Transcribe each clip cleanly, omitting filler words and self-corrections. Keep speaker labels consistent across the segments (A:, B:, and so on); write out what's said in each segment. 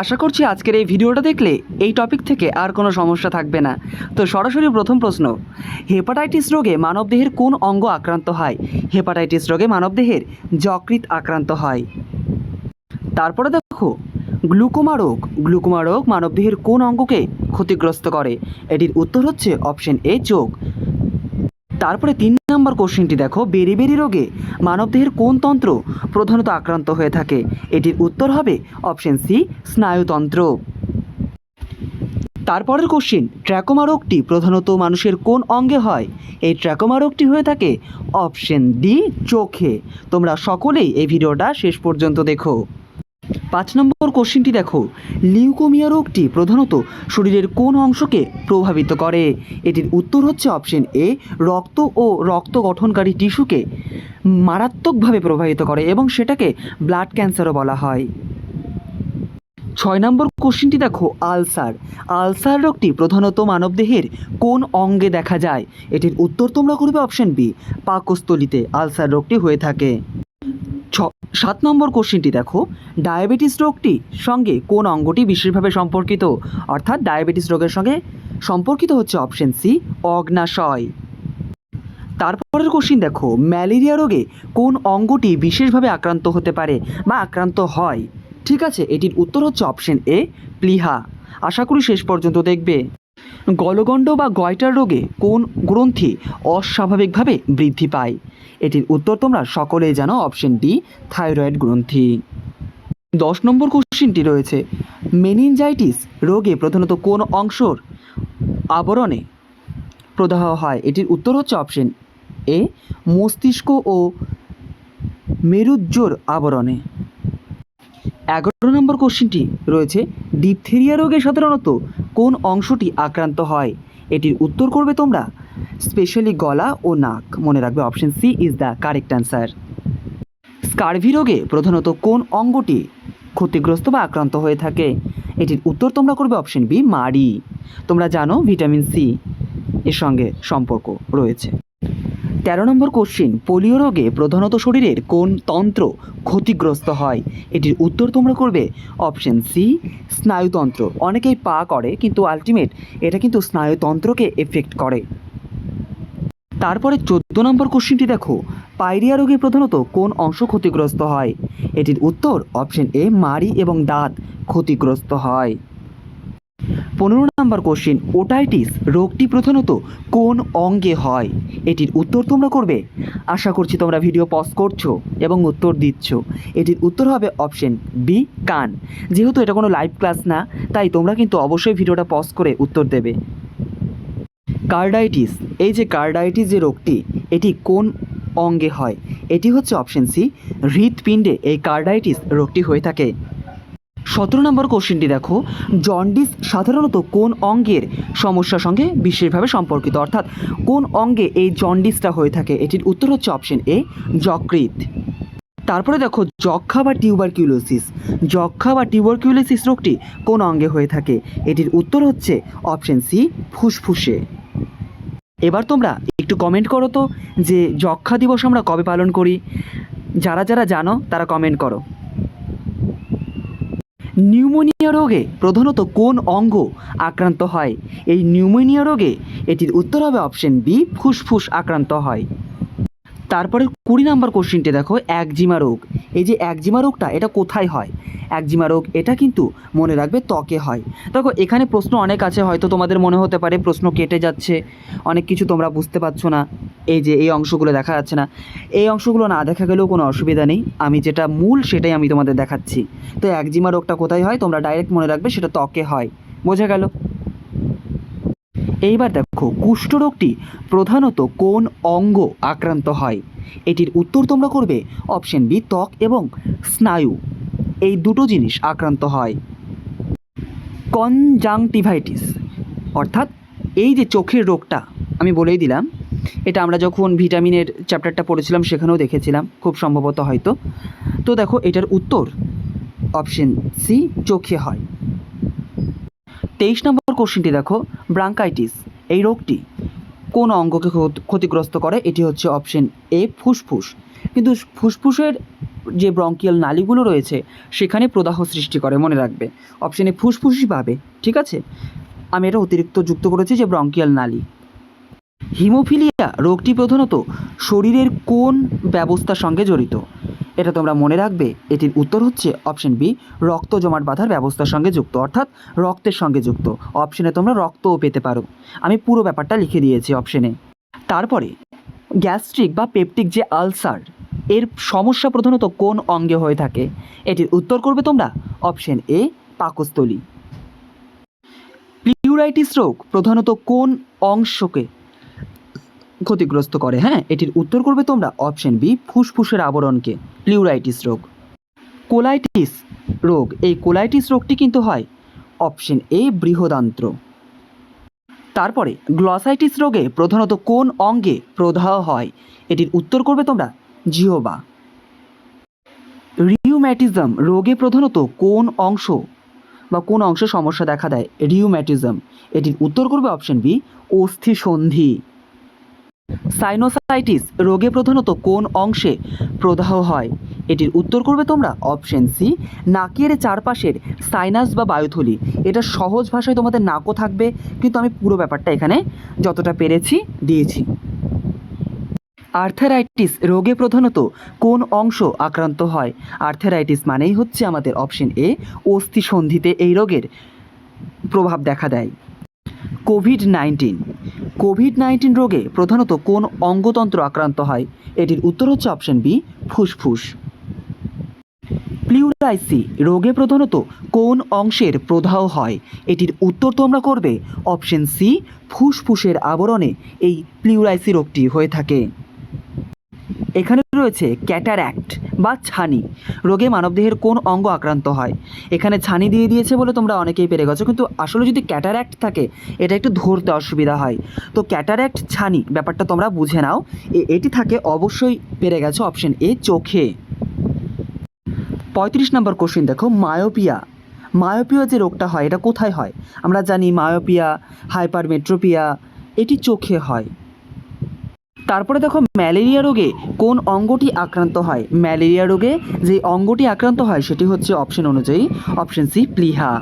A: আশা করছি আজকের এই ভিডিওটা দেখলে এই টপিক থেকে আর কোনো সমস্যা থাকবে না। তো সরাসরি প্রথম প্রশ্ন, হেপাটাইটিস রোগে মানবদেহের কোন অঙ্গ আক্রান্ত হয়? হেপাটাইটিস রোগে মানবদেহের যকৃৎ আক্রান্ত হয়। তারপরে দেখো, গ্লুকোমা রোগ মানবদেহের কোন অঙ্গকে ক্ষতিগ্রস্ত করে? এটির উত্তর হচ্ছে অপশন এ, চোখ। তারপরে 3 নম্বর কোশ্চেনটি দেখো, বেরিবেরি রোগে মানবদেহের কোন তন্ত্র প্রধানত আক্রান্ত হয়ে থাকে? এটির উত্তর হবে অপশন সি, স্নায়ুতন্ত্র। তারপরের কোশ্চেন, ট্র্যাকোমা রোগটি প্রধানত মানুষের কোন অঙ্গে হয়? এই ট্র্যাকোমা রোগটি হয়ে থাকে অপশন ডি, চোখে। তোমরা সকলেই এই ভিডিওটা শেষ পর্যন্ত দেখো। 5 নম্বর কোশ্চেনটি দেখো, লিউকোমিয়া রোগটি প্রধানত শরীরের কোন অংশকে প্রভাবিত করে? এটির উত্তর হচ্ছে অপশন এ, রক্ত ও রক্ত গঠনকারী টিস্যুকে মারাত্মকভাবে প্রভাবিত করে এবং সেটাকে ব্লাড ক্যান্সারও বলা হয়। 6 নম্বর কোশ্চেনটি দেখো, আলসার রোগটি প্রধানত মানবদেহের কোন অঙ্গে দেখা যায়? এটির উত্তর তোমরা করবে অপশন বি, পাকস্থলীতে আলসার রোগটি হয়ে থাকে। 7 নম্বর কোশ্চেনটি দেখো, ডায়াবেটিস রোগটি সঙ্গে কোন অঙ্গটি বিশেষভাবে সম্পর্কিত? অর্থাৎ ডায়াবেটিস রোগের সঙ্গে সম্পর্কিত হচ্ছে অপশন সি, অগ্নাশয়। তারপরের কোশ্চেন দেখো, ম্যালেরিয়া রোগে কোন অঙ্গটি বিশেষভাবে আক্রান্ত হতে পারে বা আক্রান্ত হয়? ঠিক আছে, এটির উত্তর হচ্ছে অপশন এ, প্লীহা। আশা করি শেষ পর্যন্ত দেখবে। গলগণ্ড বা গয়টার রোগে কোন গ্রন্থি অস্বাভাবিকভাবে বৃদ্ধি পায়? এটির উত্তর তোমরা সকলেই জানো, অপশন ডি, থাইরয়েড গ্রন্থি। 10 নম্বর কোশ্চেনটি রয়েছে, মেনিনজাইটিস রোগে প্রধানত কোন অংশর আবরণে প্রদাহ হয়? এটির উত্তর হচ্ছে অপশন এ, মস্তিষ্ক ও মেরুজ্জোর আবরণে। 11 নম্বর কোশ্চেনটি রয়েছে, ডিপথেরিয়া রোগে সাধারণত কোন অংশটি আক্রান্ত হয়? এটির উত্তর করবে তোমরা স্পেশালি গলা ও নাক। মনে রাখবে option C is the correct answer. Scurvy রোগে প্রধানত কোন অঙ্গটি ক্ষতিগ্রস্ত বা আক্রান্ত হয়ে থাকে? এটির উত্তর তোমরা করবে অপশন বি, মাড়ি। তোমরা জানো ভিটামিন সি এর সঙ্গে সম্পর্ক রয়েছে। 13 নম্বর কোশ্চেন, পোলিও রোগে প্রধানত শরীরের কোন তন্ত্র ক্ষতিগ্রস্ত হয়? এটির উত্তর তোমরা করবে অপশন সি, স্নায়ুতন্ত্র। অনেকেই পা করে, কিন্তু আলটিমেট এটা কিন্তু স্নায়ুতন্ত্রকে এফেক্ট করে। তারপরে 14 নম্বর কোশ্চেনটি দেখো, পাইরিয়া রোগে প্রধানত কোন অংশ ক্ষতিগ্রস্ত হয়? এটির উত্তর অপশন এ, মাড়ি এবং দাঁত ক্ষতিগ্রস্ত হয়। 15 নম্বর কোশ্চেন, ওটাইটিস রোগটি প্রধানত কোন অঙ্গে হয়? এটির উত্তর তোমরা করবে, আশা করছি তোমরা ভিডিও পজ করছো এবং উত্তর দিচ্ছ। এটির উত্তর হবে অপশন বি, কান। যেহেতু এটা কোনো লাইভ ক্লাস না, তাই তোমরা কিন্তু অবশ্যই ভিডিওটা পজ করে উত্তর দেবে। কার্ডাইটিস, এই যে কার্ডাইটিস যে রোগটি, এটি কোন অঙ্গে হয়? এটি হচ্ছে অপশন সি, হৃৎপিণ্ডে এই কার্ডাইটিস রোগটি হয়ে থাকে। 17 নম্বর কোশ্চেনটি দেখো, জন্ডিস সাধারণত কোন অঙ্গের সমস্যার সঙ্গে বিশেষভাবে সম্পর্কিত? অর্থাৎ কোন অঙ্গে এই জন্ডিসটা হয়ে থাকে? এটির উত্তর হচ্ছে অপশন এ, যকৃৎ। তারপরে দেখো, যক্ষা বা টিউবারকিউলোসিস রোগটি কোন অঙ্গে হয়ে থাকে? এটির উত্তর হচ্ছে অপশন সি, ফুসফুসে। এবার তোমরা একটু কমেন্ট করো তো যে যক্ষা দিবস আমরা কবে পালন করি? যারা যারা জানো তারা কমেন্ট করো। নিউমোনিয়া রোগে প্রধানত কোন অঙ্গ আক্রান্ত হয়? এই নিউমোনিয়া রোগে এটির উত্তর হবে অপশন বি, ফুসফুস আক্রান্ত হয়। তারপরে 20 নম্বর কোশ্চেনটি দেখো, একজিমা রোগ। এই যে একজিমা রোগটা, এটা কোথায় হয়? একজিমা রোগ এটা কিন্তু মনে রাখবে ত্বকে হয়। দেখো এখানে প্রশ্ন অনেক আছে, হয়তো তোমাদের মনে হতে পারে প্রশ্ন কেটে যাচ্ছে, অনেক কিছু তোমরা বুঝতে পারছো না। এই যে এই অংশগুলো দেখা যাচ্ছে না, এই অংশগুলো না দেখা গেলেও কোনো অসুবিধা নেই, আমি যেটা মূল সেটাই আমি তোমাদের দেখাচ্ছি। তো একজিমা রোগটা কোথায় হয় তোমরা ডাইরেক্ট মনে রাখবে, সেটা ত্বকে হয়। বোঝা গেল? এইবার দেখো, কুষ্ঠরোগটি প্রধানত কোন অঙ্গ আক্রান্ত হয়? এটির উত্তর তোমরা করবে অপশন বি, ত্বক এবং স্নায়ু, এই দুটো জিনিস আক্রান্ত হয়। কনজাংটিভাইটিস অর্থাৎ এই যে চোখের রোগটা, আমি বলেই দিলাম, এটা আমরা যখন ভিটামিনের চ্যাপ্টারটা পড়েছিলাম সেখানেও দেখেছিলাম খুব সম্ভবত হয়তো। তো দেখো এটার উত্তর অপশন সি, চোখে হয়। 23 নম্বর কোশ্চেনটি দেখো, ব্রাঙ্কাইটিস এই রোগটি কোন অঙ্গকে ক্ষতিগ্রস্ত করে? এটি হচ্ছে অপশন এ, ফুসফুস। কিন্তু ফুসফুসের যে ব্রঙ্কিয়াল নালীগুলো রয়েছে সেখানে প্রদাহ সৃষ্টি করে, মনে রাখবে। অপশানে ফুসফুসই পাবে, ঠিক আছে। আমি এটা অতিরিক্ত যুক্ত করেছি যে ব্রঙ্কিয়াল নালী। হিমোফিলিয়া রোগটি প্রধানত শরীরের কোন ব্যবস্থার সঙ্গে জড়িত? এটা তোমরা মনে রাখবে। এটির উত্তর হচ্ছে অপশন বি, রক্ত জমাট বাঁধার ব্যবস্থার সঙ্গে যুক্ত, অর্থাৎ রক্তের সঙ্গে যুক্ত। অপশনে তোমরা রক্তও পেতে পারো, আমি পুরো ব্যাপারটা লিখে দিয়েছি অপশনে। তারপরে গ্যাস্ট্রিক বা পেপটিক যে আলসার, এর সমস্যা প্রধানত কোন অঙ্গে হয়ে থাকে? এটির উত্তর করবে তোমরা অপশন এ, পাকস্থলী। প্লিউরাইটিস রোগ প্রধানত কোন অংশকে ক্ষতিগ্রস্ত করে? হ্যাঁ, এটির উত্তর করবে তোমরা অপশন বি, ফুসফুসের আবরণকে। প্লিউরাইটিস রোগ। কোলাইটিস রোগ, এই কোলাইটিস রোগটি কিন্তু হয় অপশন এ, বৃহদান্ত্র। তারপরে গ্লসাইটিস রোগে প্রধানত কোন অঙ্গে প্রদাহ হয়? এটির উত্তর করবে তোমরা জিহ্বা। রিউম্যাটিজম রোগে প্রধানত কোন অংশ বা কোন অংশে সমস্যা দেখা দেয়? রিউম্যাটিজম, এটির উত্তর করবে অপশন বি, অস্থিসন্ধি। সাইনোসাইটিস রোগে প্রধানত কোন অংশে প্রদাহ হয়? এটির উত্তর করবে তোমরা অপশন সি, নাকের চারপাশের সাইনাস বা বায়ুথলি। এটা সহজ ভাষায় তোমাদের নাকও থাকবে, কিন্তু আমি পুরো ব্যাপারটা এখানে যতটা পেরেছি দিয়েছি। আর্থারাইটিস রোগে প্রধানত কোন অংশ আক্রান্ত হয়? আর্থারাইটিস মানেই হচ্ছে আমাদের অপশন এ, অস্থিসন্ধিতে এই রোগের প্রভাব দেখা দেয়। কোভিড-19 রোগে প্রধানত কোন অঙ্গতন্ত্র আক্রান্ত হয়? এটির উত্তর হচ্ছে অপশন বি, ফুসফুস। প্লিউরাইসি রোগে প্রধানত কোন অংশের প্রদাহ হয়? এটির উত্তর তোমরা করবে অপশন সি, ফুসফুসের আবরণে এই প্লিউরাইসি রোগটি হয়ে থাকে। এখানে রয়েছে ক্যাটারাক্ট বা ছানি রোগে মানবদেহের কোন অঙ্গ আক্রান্ত হয়? এখানে ছানি দিয়ে দিয়েছে বলে তোমরা অনেকেই পেরে গেছো, কিন্তু আসলে যদি ক্যাটারাক্ট থাকে এটা একটু ধরতে অসুবিধা হয়। তো ক্যাটারাক্ট ছানি ব্যাপারটা তোমরা বুঝে নাও। এটি থাকে অবশ্যই পেরে গেছো অপশন এ, চোখে। 35 নম্বর কোশ্চেন দেখো, মায়োপিয়া যে রোগটা হয় এটা কোথায় হয়? আমরা জানি মায়োপিয়া, হাইপারমেট্রোপিয়া, এটি চোখে হয়। তারপরে দেখো, ম্যালেরিয়া রোগে কোন অঙ্গটি আক্রান্ত হয়? ম্যালেরিয়া রোগে যে অঙ্গটি আক্রান্ত হয় সেটি হচ্ছে অপশন অনুযায়ী অপশন সি, প্লিহা।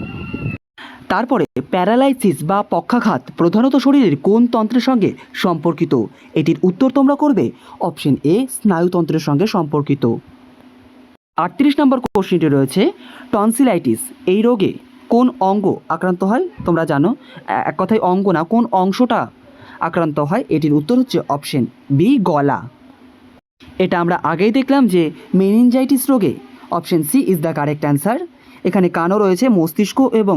A: তারপরে প্যারালাইসিস বা পক্ষাঘাত প্রধানত শরীরের কোন তন্ত্রের সঙ্গে সম্পর্কিত? এটির উত্তর তোমরা করবে অপশন এ, স্নায়ুতন্ত্রের সঙ্গে সম্পর্কিত। 38 নম্বর কোশ্চেনটি রয়েছে, টনসিলাইটিস এই রোগে কোন অঙ্গ আক্রান্ত হয়? তোমরা জানো, এক কথায় অঙ্গ না, কোন অংশটা আক্রান্ত হয়? এটির উত্তর হচ্ছে অপশন বি, গলা। এটা আমরা আগেই দেখলাম যে মেনিনজাইটিস রোগে option C is the correct answer. এখানে কানও রয়েছে মস্তিষ্ক এবং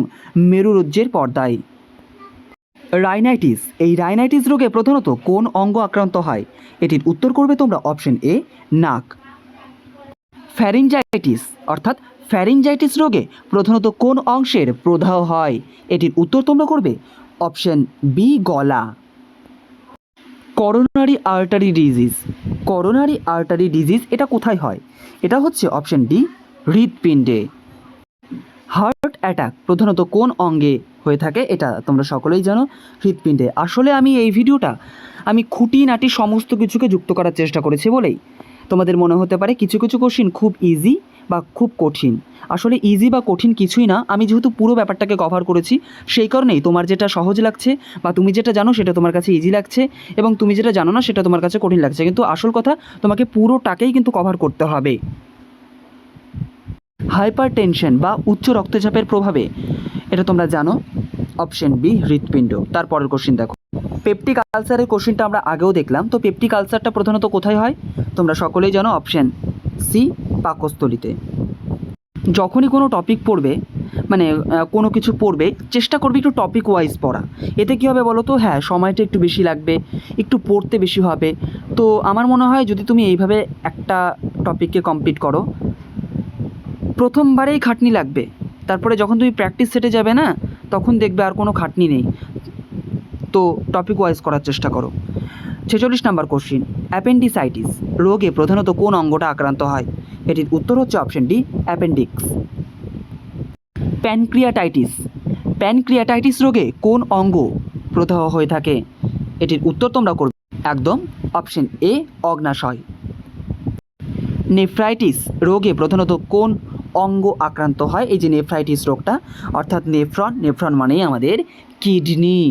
A: মেরুরজ্জের পর্দায়। রাইনাইটিস, এই রাইনাইটিস রোগে প্রধানত কোন অঙ্গ আক্রান্ত হয়? এটির উত্তর করবে তোমরা অপশন এ, নাক। ফ্যারিঞ্জাইটিস অর্থাৎ ফ্যারিঞ্জাইটিস রোগে প্রধানত কোন অংশের প্রদাহ হয়? এটির উত্তর তোমরা করবে অপশন বি, গলা। করোনারি আর্টারি ডিজিজ এটা কোথায় হয়? এটা হচ্ছে অপশন ডি, হৃৎপিণ্ডে। হার্ট অ্যাটাক প্রধানত কোন অঙ্গে হয়ে থাকে? এটা তোমরা সকলেই জানো, হৃৎপিণ্ডে। আসলে আমি এই ভিডিওটা খুঁটিনাটি সমস্ত কিছুকে যুক্ত করার চেষ্টা করেছি বলেই তোমাদের মনে হতে পারে কিছু কিছু কোশ্চিন খুব ইজি বা খুব কঠিন। আসলে ইজি বা কঠিন কিছুই না, আমি যেহেতু পুরো ব্যাপারটাকে কভার করেছি সেই কারণেই তোমার যেটা সহজ লাগছে বা তুমি যেটা জানো সেটা তোমার কাছে ইজি লাগছে, এবং তুমি যেটা জানো না সেটা তোমার কাছে কঠিন লাগছে, কিন্তু আসল কথা তোমাকে পুরোটাকেই কিন্তু কভার করতে হবে। হাইপারটেনশন বা উচ্চ রক্তচাপের প্রভাবে, এটা তোমরা জানো অপশন বি, হৃৎপিণ্ড। তারপরের কোশ্চিন দেখো, পেপটিক আলসারের কোশ্চিনটা আমরা আগেও দেখলাম। তো পেপটিক আলসারটা প্রধানত কোথায় হয়? তোমরা সকলেই জানো অপশন সি, পাকস্থলীতে। যখনই কোনো টপিক পড়বে, মানে কোনো কিছু পড়বে, চেষ্টা করবে একটু টপিক ওয়াইজ পড়া। এতে কী হবে বলো তো? হ্যাঁ, সময়টা একটু বেশি লাগবে, একটু পড়তে বেশি হবে। তো আমার মনে হয় যদি তুমি এইভাবে একটা টপিককে কমপ্লিট করো, প্রথমবারেই খাটনি লাগবে, তারপরে যখন তুমি প্র্যাকটিস সেটে যাবে না, তখন দেখবে আর কোনো খাটনি নেই। তো টপিক ওয়াইজ করার চেষ্টা করো। 46 নম্বর কোশ্চিন, অ্যাপেন্ডিসাইটিস রোগে প্রধানত কোন অঙ্গটা আক্রান্ত হয়? এটির উত্তর হচ্ছে অপশন ডি, অ্যাপেন্ডিক্স। প্যানক্রিয়াটাইটিস রোগে কোন অঙ্গ প্রদাহ হয়ে থাকে? এটির উত্তর তোমরা করবে একদম অপশন এ, অগ্নাশয়। নেফ্রাইটিস রোগে প্রধানত কোন অঙ্গ আক্রান্ত হয়? এই যে নেফ্রাইটিস রোগটা, অর্থাৎ নেফ্রন মানেই আমাদের কিডনি।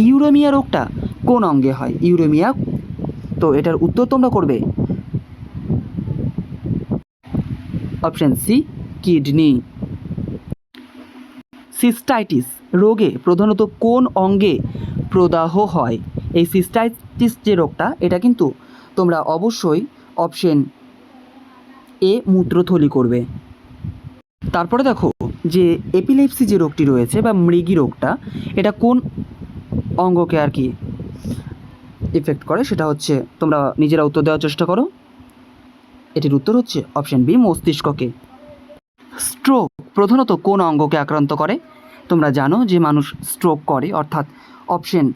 A: ইউরেমিয়া রোগটা কোন অঙ্গে হয়? ইউরেমিয়া, তো এটার উত্তর তোমরা করবে অপশন সি, কিডনি। সিস্টাইটিস রোগে প্রধানত কোন অঙ্গে প্রদাহ হয়? এই সিস্টাইটিস যে রোগটা, এটা কিন্তু তোমরা অবশ্যই অপশন এ মূত্রথলি করবে। তারপরে দেখো যে এপিলেপসি যে রোগটি রয়েছে বা মৃগী রোগটা, এটা কোন অঙ্গকে আর কি ইফেক্ট করে? সেটা হচ্ছে, তোমরা নিজেরা উত্তর দেওয়ার চেষ্টা করো। এটির উত্তর হচ্ছে অপশন বি, মস্তিষ্ককে। স্ট্রোক প্রধানত কোন অঙ্গকে আক্রান্ত করে? তোমরা জানো যে মানুষ স্ট্রোক করে, অর্থাৎ অপশন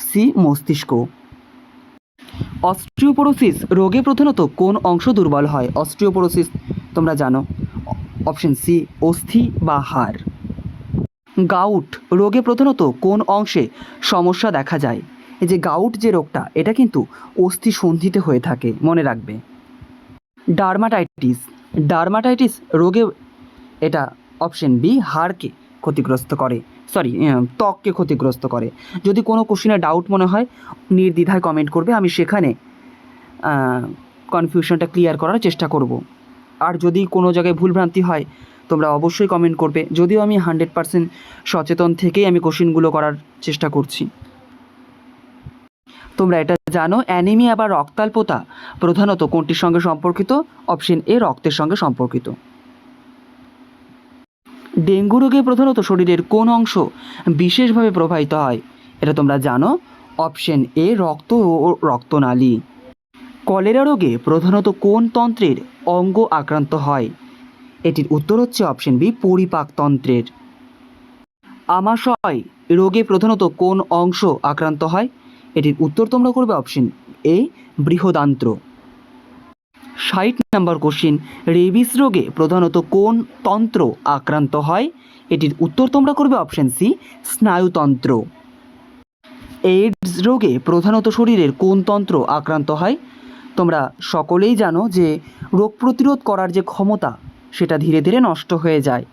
A: সি, মস্তিষ্ক। অস্টিওপোরোসিস রোগে প্রধানত কোন অংশ দুর্বল হয়? অস্টিওপোরোসিস তোমরা জানো, অপশন সি, অস্থি বা হাড়। গাউট রোগে প্রধানত কোন অংশে সমস্যা দেখা যায়? এই যে গাউট যে রোগটা, এটা কিন্তু অস্থি সন্ধিতে হয়ে থাকে, মনে রাখবে। ডার্মাটাইটিস রোগে, এটা অপশন বি, হাড়কে ক্ষতিগ্রস্ত করে, ত্বককে ক্ষতিগ্রস্ত করে। যদি কোনো কোশ্চেনে ডাউট মনে হয় নির্দ্বিধায় কমেন্ট করবে, আমি সেখানে কনফিউশনটা ক্লিয়ার করার চেষ্টা করব। আর যদি কোনো জায়গায় ভুলভ্রান্তি হয় তোমরা অবশ্যই কমেন্ট করবে, যদিও আমি 100% সচেতন থেকেই আমি কোশ্চেনগুলো করার চেষ্টা করছি। তোমরা এটা জানো, অ্যানিমিয়া বা রক্তাল্পতা প্রধানত কোনটির সঙ্গে সম্পর্কিত? অপশন এ, রক্তের সঙ্গে সম্পর্কিত। ডেঙ্গু রোগে প্রধানত শরীরের কোন অংশ বিশেষভাবে প্রভাবিত হয়? এটা তোমরা জানো, অপশন এ, রক্ত ও রক্তনালী। কলেরা রোগে প্রধানত কোন তন্ত্রের অঙ্গ আক্রান্ত হয়? এটির উত্তর হচ্ছে অপশন বি, পরিপাকতন্ত্রের। আমাশয় রোগে প্রধানত কোন অংশ আক্রান্ত হয়? এটির উত্তর তোমরা করবে অপশন এ, বৃহদান্ত্র। 60 নম্বর কোশ্চিন, রেবিস রোগে প্রধানত কোন তন্ত্র আক্রান্ত হয়? এটির উত্তর তোমরা করবে অপশন সি, স্নায়ুতন্ত্র। এইডস রোগে প্রধানত শরীরের কোন তন্ত্র আক্রান্ত হয়? তোমরা সকলেই জানো যে রোগ প্রতিরোধ করার যে ক্ষমতা, সেটা ধীরে ধীরে নষ্ট হয়ে যায়,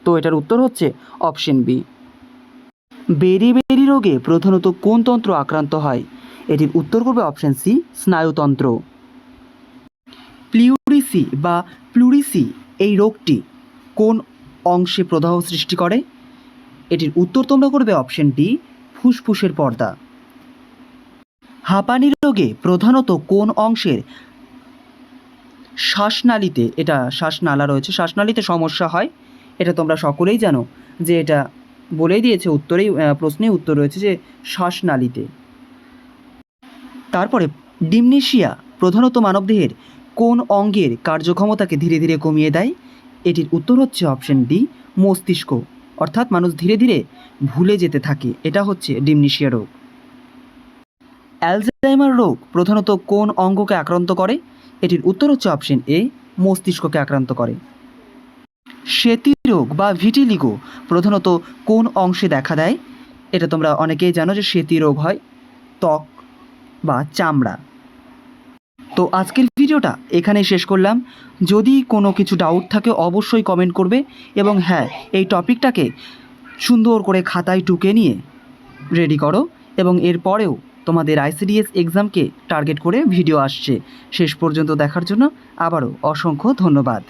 A: তো এটার উত্তর হচ্ছে অপশন বি। বেরি রোগে প্রধানত কোন তন্ত্র আক্রান্ত হয়? এটির উত্তর করবে অপশন সি, স্নায়ুতন্ত্র। প্লুরিসি এই রোগটি কোন অংশে প্রদাহ সৃষ্টি করে? এটির উত্তর তোমরা করবে অপশন ডি, ফুসফুসের পর্দা। হাঁপানি রোগে প্রধানত কোন অংশের শ্বাসনালীতে, এটা শ্বাসনালা রয়েছে, শ্বাসনালীতে সমস্যা হয়? এটা তোমরা সকলেই জানো যে এটা বলেই দিয়েছে উত্তরেই, প্রশ্নেই উত্তর রয়েছে যে শ্বাসনালীতে। তারপরে ডিমনেশিয়া প্রধানত মানবদেহের কোন অঙ্গের কার্যক্ষমতাকে ধীরে ধীরে কমিয়ে দেয়? এটির উত্তর হচ্ছে অপশন ডি, মস্তিষ্ক, অর্থাৎ মানুষ ধীরে ধীরে ভুলে যেতে থাকে, এটা হচ্ছে ডিমনেশিয়া রোগ। অ্যালজাইমার রোগ প্রধানত কোন অঙ্গকে আক্রান্ত করে? এটির উত্তর হচ্ছে অপশন এ, মস্তিষ্ককে আক্রান্ত করে। সেতি রোগ বা ভিটিলিগো প্রধানত কোন অংশে দেখা দেয়? এটা তোমরা অনেকেই জানো যে সেতি রোগ হয় ত্বক বা চামড়া। তো আজকের ভিডিওটা এখানেই শেষ করলাম। যদি কোনো কিছু ডাউট থাকে অবশ্যই কমেন্ট করবে, এবং হ্যাঁ, এই টপিকটাকে সুন্দর করে খাতায় টুকে নিয়ে রেডি করো, এবং এরপরেও তোমাদের ICDS এক্সামকে টার্গেট করে ভিডিও আসছে। শেষ পর্যন্ত দেখার জন্য আবারও অসংখ্য ধন্যবাদ।